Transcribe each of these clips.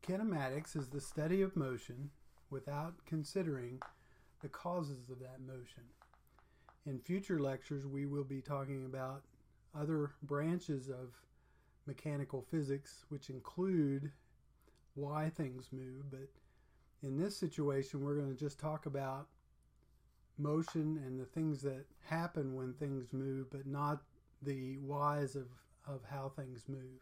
Kinematics is the study of motion without considering the causes of that motion. In future lectures, we will be talking about other branches of mechanical physics, which include why things move. But in this situation, we're going to just talk about motion and the things that happen when things move, but not the whys of how things move.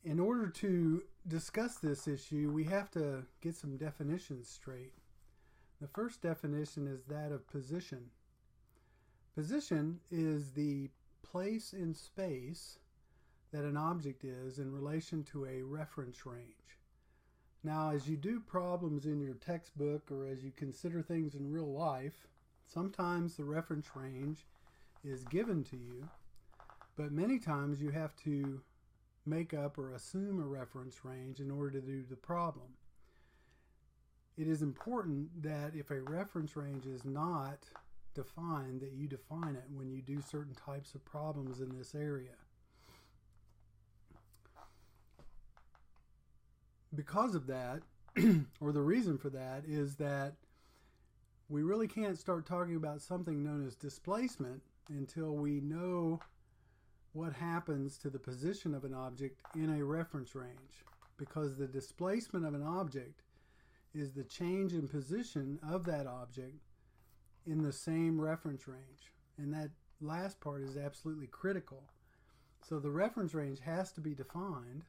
In order to discuss this issue, we have to get some definitions straight. The first definition is that of position. Position is the place in space that an object is in relation to a reference range. Now, as you do problems in your textbook or as you consider things in real life, sometimes the reference range is given to you, but many times you have to make up or assume a reference range in order to do the problem. It is important that if a reference range is not defined, that you define it when you do certain types of problems in this area. Because of that, or the reason for that, is that we really can't start talking about something known as displacement until we know what happens to the position of an object in a reference range, because the displacement of an object is the change in position of that object in the same reference range. And that last part is absolutely critical. So the reference range has to be defined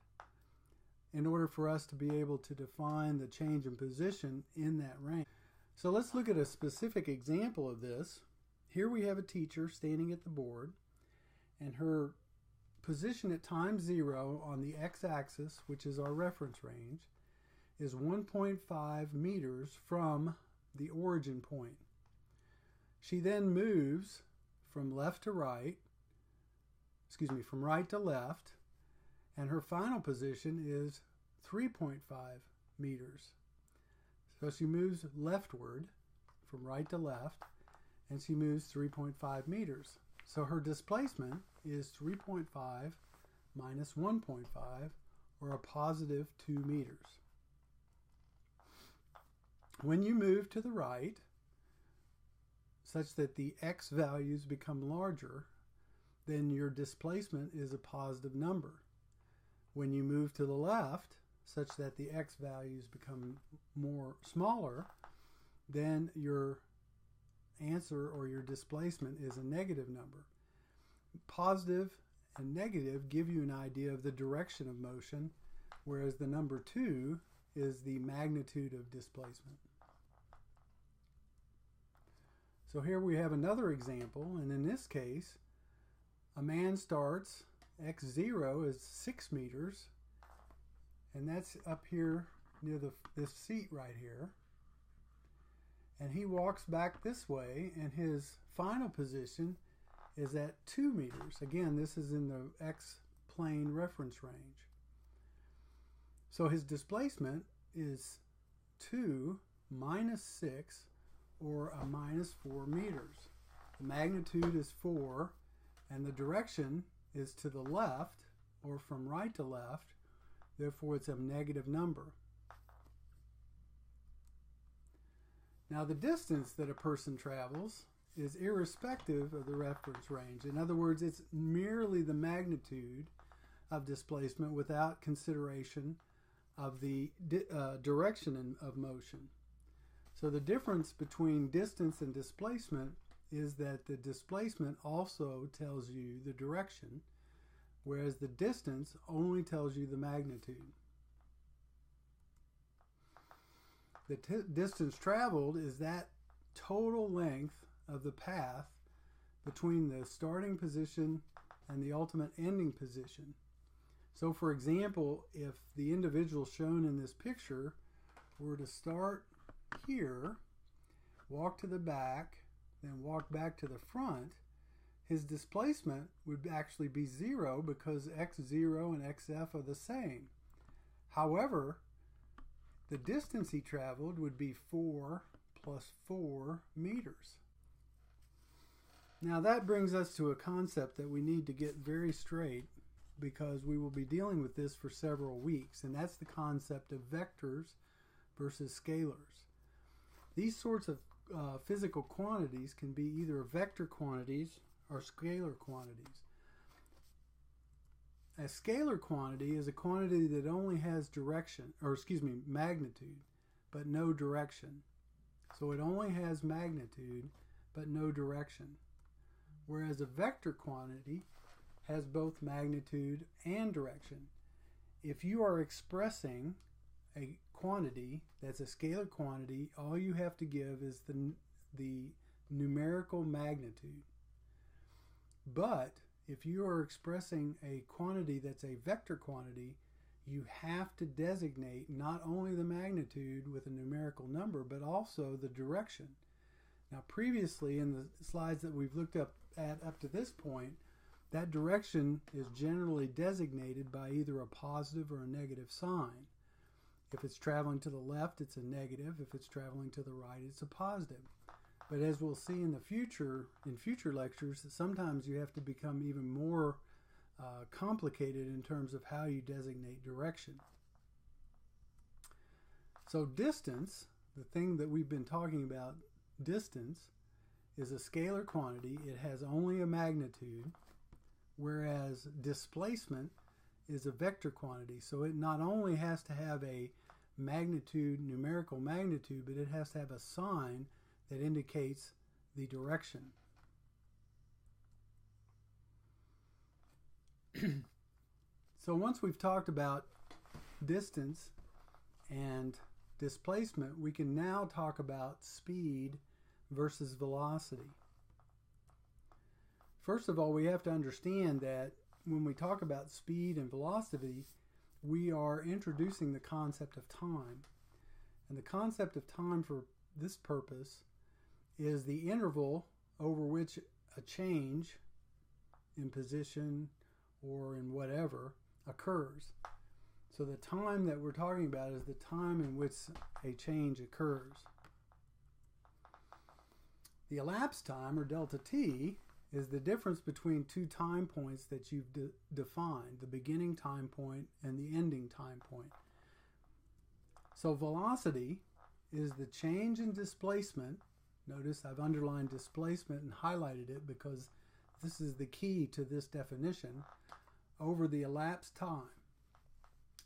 in order for us to be able to define the change in position in that range. So let's look at a specific example of this. Here we have a teacher standing at the board, and her position at time 0 on the x-axis, which is our reference range, is 1.5 meters from the origin point. She then moves from left to right, from right to left, and her final position is 3.5 meters. So she moves leftward from right to left, and she moves 3.5 meters. So her displacement is 3.5 minus 1.5, or a positive 2 meters. When you move to the right, such that the x values become larger, then your displacement is a positive number. When you move to the left, such that the x values become smaller, then your answer or your displacement is a negative number. Positive and negative give you an idea of the direction of motion, whereas the number 2 is the magnitude of displacement. So here we have another example, and in this case, a man starts, x0 is 6 meters, and that's up here near this seat right here. And he walks back this way, and his final position is at 2 meters. Again, this is in the x-plane reference range. So his displacement is 2 minus 6, or a minus 4 meters. The magnitude is 4, and the direction is to the left, or from right to left. Therefore, it's a negative number. Now, the distance that a person travels is irrespective of the reference range. In other words, it's merely the magnitude of displacement without consideration of the direction of motion. So the difference between distance and displacement is that the displacement also tells you the direction, whereas the distance only tells you the magnitude. The distance traveled is that total length of the path between the starting position and the ultimate ending position. So for example, if the individual shown in this picture were to start here, walk to the back, then walk back to the front, his displacement would actually be 0 because x0 and xf are the same. However, the distance he traveled would be 4 plus 4 meters. Now that brings us to a concept that we need to get very straight because we will be dealing with this for several weeks, and that's the concept of vectors versus scalars. These sorts of physical quantities can be either vector quantities or scalar quantities. A scalar quantity is a quantity that only has magnitude, but no direction. So it only has magnitude, but no direction. Whereas a vector quantity has both magnitude and direction. If you are expressing a quantity that's a scalar quantity, all you have to give is the numerical magnitude. But if you are expressing a quantity that's a vector quantity, you have to designate not only the magnitude with a numerical number, but also the direction. Now, previously in the slides that we've looked at up to this point, that direction is generally designated by either a positive or a negative sign. If it's traveling to the left, it's a negative. If it's traveling to the right, it's a positive. But as we'll see in future lectures, sometimes you have to become even more complicated in terms of how you designate direction. So distance, the thing that we've been talking about, distance, is a scalar quantity. It has only a magnitude, whereas displacement is a vector quantity. So it not only has to have a magnitude, numerical magnitude, but it has to have a sign that indicates the direction. So once we've talked about distance and displacement, we can now talk about speed versus velocity. First of all, we have to understand that when we talk about speed and velocity, we are introducing the concept of time. And the concept of time for this purpose is the interval over which a change in position or in whatever occurs. So the time that we're talking about is the time in which a change occurs. The elapsed time, or delta t, is the difference between two time points that you've defined, the beginning time point and the ending time point. So velocity is the change in displacement. Notice I've underlined displacement and highlighted it because this is the key to this definition, over the elapsed time.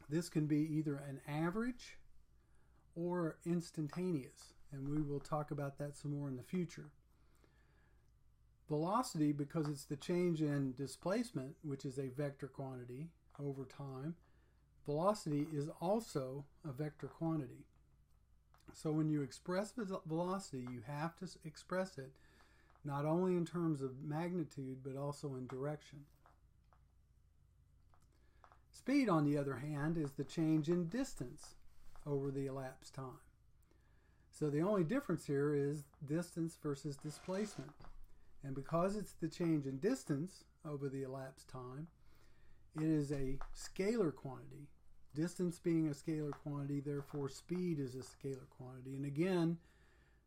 This can be either an average or instantaneous, and we will talk about that some more in the future. Velocity, because it's the change in displacement, which is a vector quantity over time, velocity is also a vector quantity. So when you express velocity, you have to express it not only in terms of magnitude, but also in direction. Speed, on the other hand, is the change in distance over the elapsed time. So the only difference here is distance versus displacement. And because it's the change in distance over the elapsed time, it is a scalar quantity. Distance being a scalar quantity, therefore speed is a scalar quantity. And again,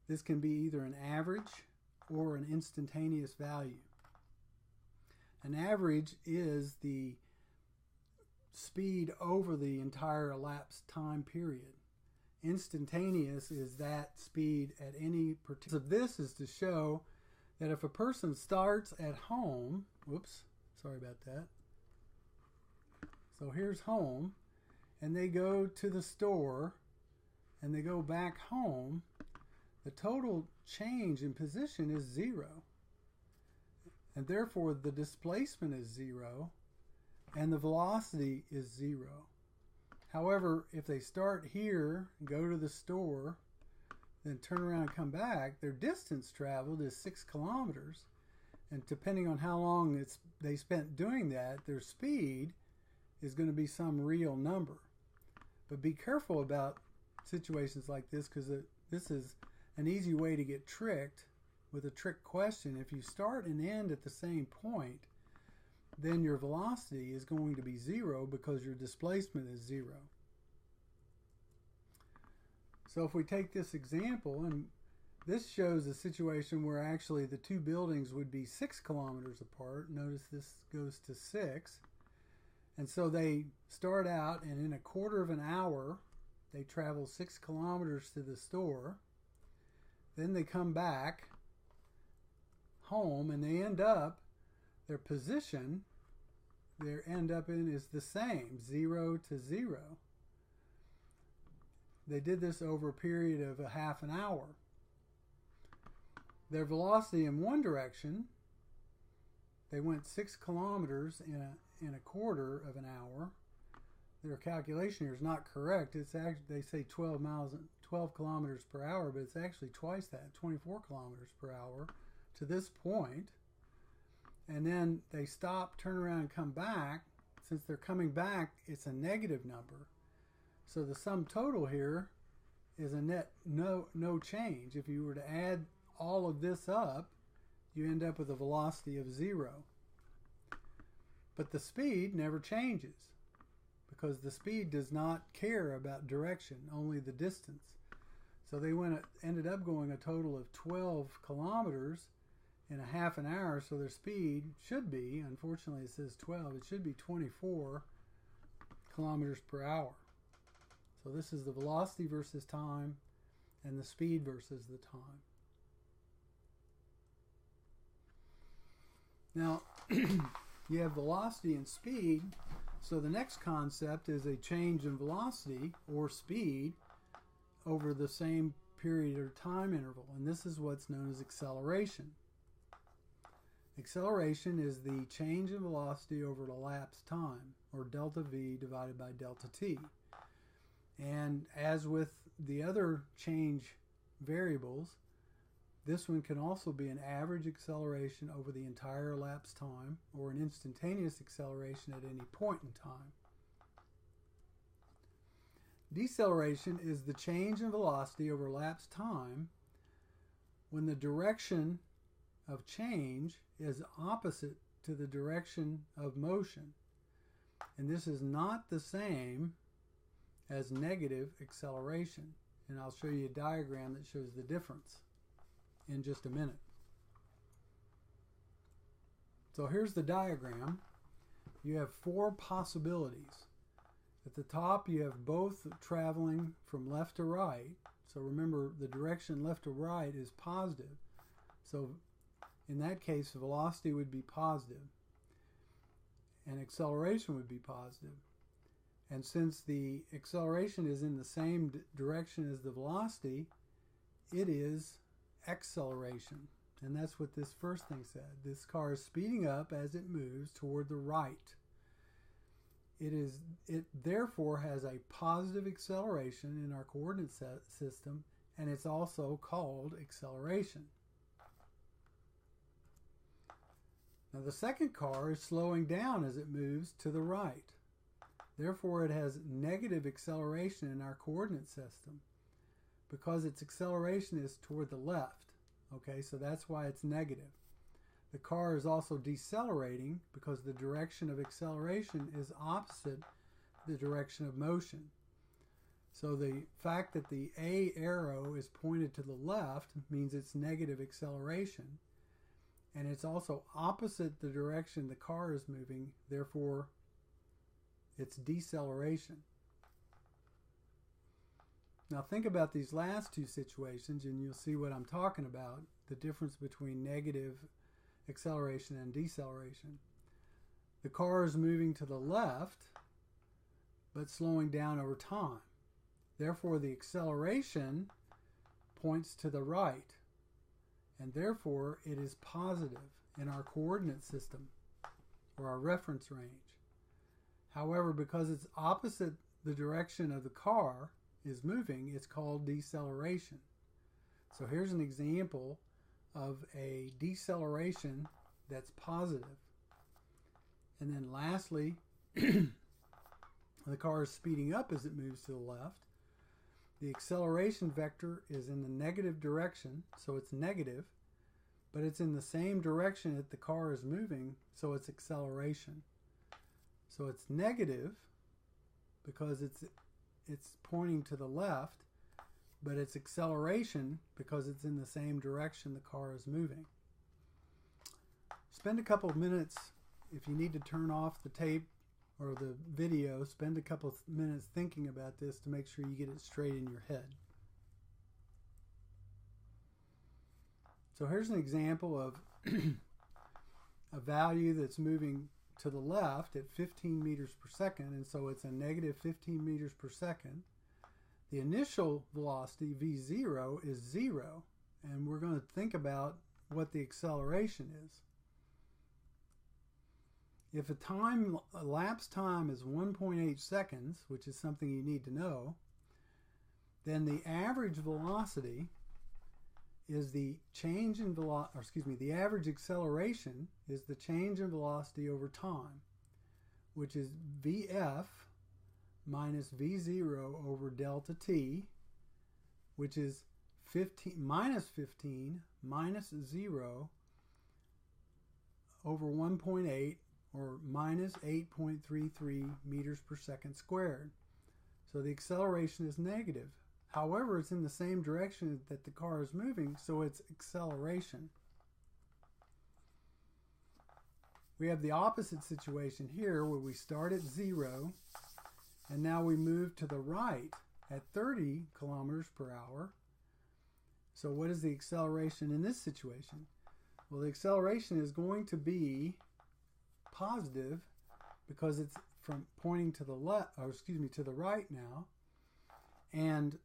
this can be either an average or an instantaneous value. An average is the speed over the entire elapsed time period. Instantaneous is that speed at any particular. So this is to show that if a person starts at home, whoops, sorry about that. So here's home, and they go to the store, and they go back home, the total change in position is 0. And therefore the displacement is 0, and the velocity is 0. However, if they start here, go to the store, then turn around and come back, their distance traveled is 6 kilometers. And depending on how long they spent doing that, their speed is going to be some real number. But be careful about situations like this, because this is an easy way to get tricked with a trick question. If you start and end at the same point, then your velocity is going to be 0 because your displacement is 0. So if we take this example, and this shows a situation where actually the two buildings would be 6 kilometers apart. Notice this goes to 6. And so they start out, and in a quarter of an hour, they travel 6 kilometers to the store. Then they come back home, and they end up, their position they end up in is the same, 0 to 0. They did this over a period of a half an hour. Their velocity in one direction, they went 6 kilometers in a quarter of an hour. Their calculation here is not correct. It's actually, they say 12 kilometers per hour, but it's actually twice that, 24 kilometers per hour to this point. And then they stop, turn around, and come back. Since they're coming back, it's a negative number. So the sum total here is a net no change. If you were to add all of this up, you end up with a velocity of 0. But the speed never changes, because the speed does not care about direction, only the distance. So they ended up going a total of 12 kilometers in a half an hour, so their speed should be, unfortunately it says 12, it should be 24 kilometers per hour. So this is the velocity versus time, and the speed versus the time. Now, you have velocity and speed, so the next concept is a change in velocity or speed over the same period or time interval, and this is what's known as acceleration. Acceleration is the change in velocity over elapsed time, or delta v divided by delta t. And as with the other change variables, this one can also be an average acceleration over the entire elapsed time, or an instantaneous acceleration at any point in time. Deceleration is the change in velocity over elapsed time when the direction of change is opposite to the direction of motion. And this is not the same as negative acceleration. And I'll show you a diagram that shows the difference in just a minute. So here's the diagram. You have 4 possibilities. At the top you have both traveling from left to right. So remember, the direction left to right is positive. So in that case, velocity would be positive and acceleration would be positive. And since the acceleration is in the same direction as the velocity, it is acceleration. And that's what this first thing said. This car is speeding up as it moves toward the right. It therefore has a positive acceleration in our coordinate system, and it's also called acceleration. Now the second car is slowing down as it moves to the right. Therefore it has negative acceleration in our coordinate system because its acceleration is toward the left. Okay, so that's why it's negative. The car is also decelerating because the direction of acceleration is opposite the direction of motion. So the fact that the A arrow is pointed to the left means it's negative acceleration. And it's also opposite the direction the car is moving, therefore it's deceleration. Now think about these last two situations and you'll see what I'm talking about, the difference between negative acceleration and deceleration. The car is moving to the left, but slowing down over time. Therefore, the acceleration points to the right, and therefore it is positive in our coordinate system, or our reference range. However, because it's opposite the direction of the car is moving, it's called deceleration. So here's an example of a deceleration that's positive. And then lastly, the car is speeding up as it moves to the left. The acceleration vector is in the negative direction, so it's negative, but it's in the same direction that the car is moving, so it's acceleration. So it's negative because it's pointing to the left, but it's acceleration because it's in the same direction the car is moving. Spend a couple of minutes, if you need to turn off the tape or the video, spend a couple of minutes thinking about this to make sure you get it straight in your head. So here's an example of a value that's moving to the left at 15 meters per second, and so it's a negative 15 meters per second. The initial velocity, v0, is 0, and we're going to think about what the acceleration is. If a lapse time is 1.8 seconds, which is something you need to know, then the average velocity is the change in the average acceleration is the change in velocity over time, which is Vf minus V0 over delta t, which is 15 minus 0 over 1.8, or minus 8.33 meters per second squared. So the acceleration is negative. However, it's in the same direction that the car is moving, so it's acceleration. We have the opposite situation here where we start at 0 and now we move to the right at 30 kilometers per hour. So what is the acceleration in this situation? Well, the acceleration is going to be positive because it's from pointing to the left, or to the right now. And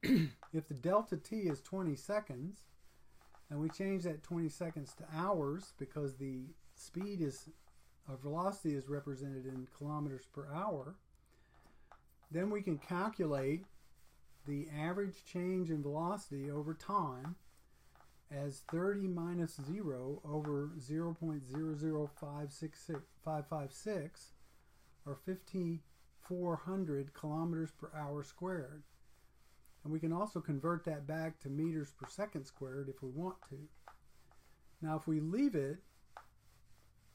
if the delta t is 20 seconds, and we change that 20 seconds to hours because the speed is, velocity is represented in kilometers per hour, then we can calculate the average change in velocity over time as 30 minus 0 over 0.00556, or 5,400 kilometers per hour squared. And we can also convert that back to meters per second squared if we want to. Now, if we leave it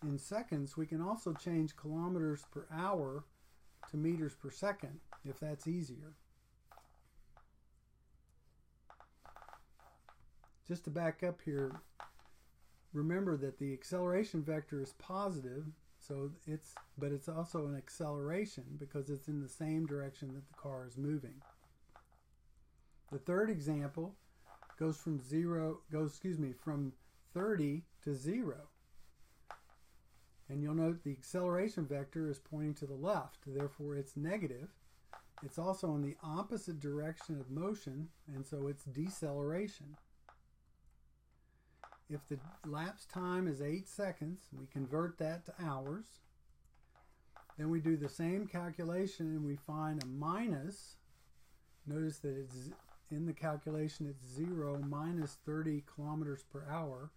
in seconds, we can also change kilometers per hour to meters per second, if that's easier. Just to back up here, remember that the acceleration vector is positive, but it's also an acceleration because it's in the same direction that the car is moving. The third example goes from 30 to 0. And you'll note the acceleration vector is pointing to the left, therefore it's negative. It's also in the opposite direction of motion, and so it's deceleration. If the lapse time is 8 seconds, we convert that to hours. Then we do the same calculation and we find a minus. Notice that it's in the calculation it's 0 minus 30 kilometers per hour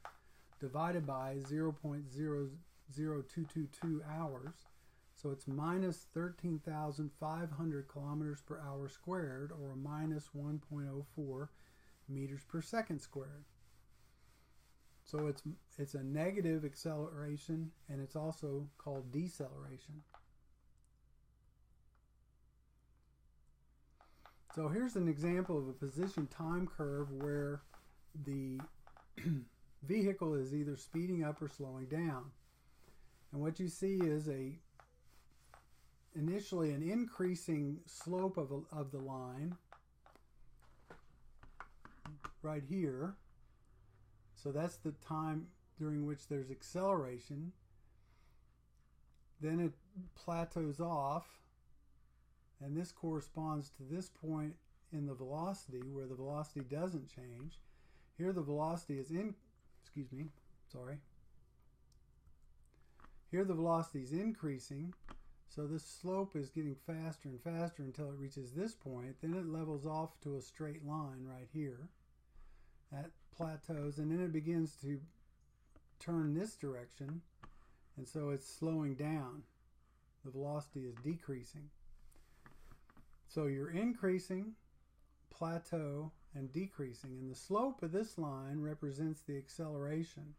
divided by 0.00222 hours. So it's minus 13,500 kilometers per hour squared, or a minus 1.04 meters per second squared. So it's a negative acceleration, and it's also called deceleration. So here's an example of a position time curve where the vehicle is either speeding up or slowing down. And what you see is initially an increasing slope of the line right here. So that's the time during which there's acceleration. Then it plateaus off, and this corresponds to this point in the velocity where the velocity doesn't change. Here the velocity is Here the velocity is increasing, so this slope is getting faster and faster until it reaches this point. Then it levels off to a straight line right here. That plateaus, and then it begins to turn this direction, and so it's slowing down. The velocity is decreasing. So you're increasing, plateau, and decreasing, and the slope of this line represents the acceleration,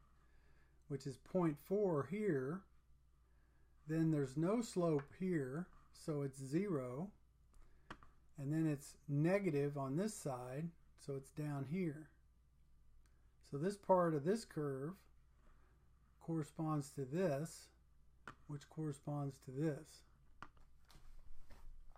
which is 0.4 here. Then there's no slope here, so it's 0, and then it's negative on this side, so it's down here. So this part of this curve corresponds to this, which corresponds to this.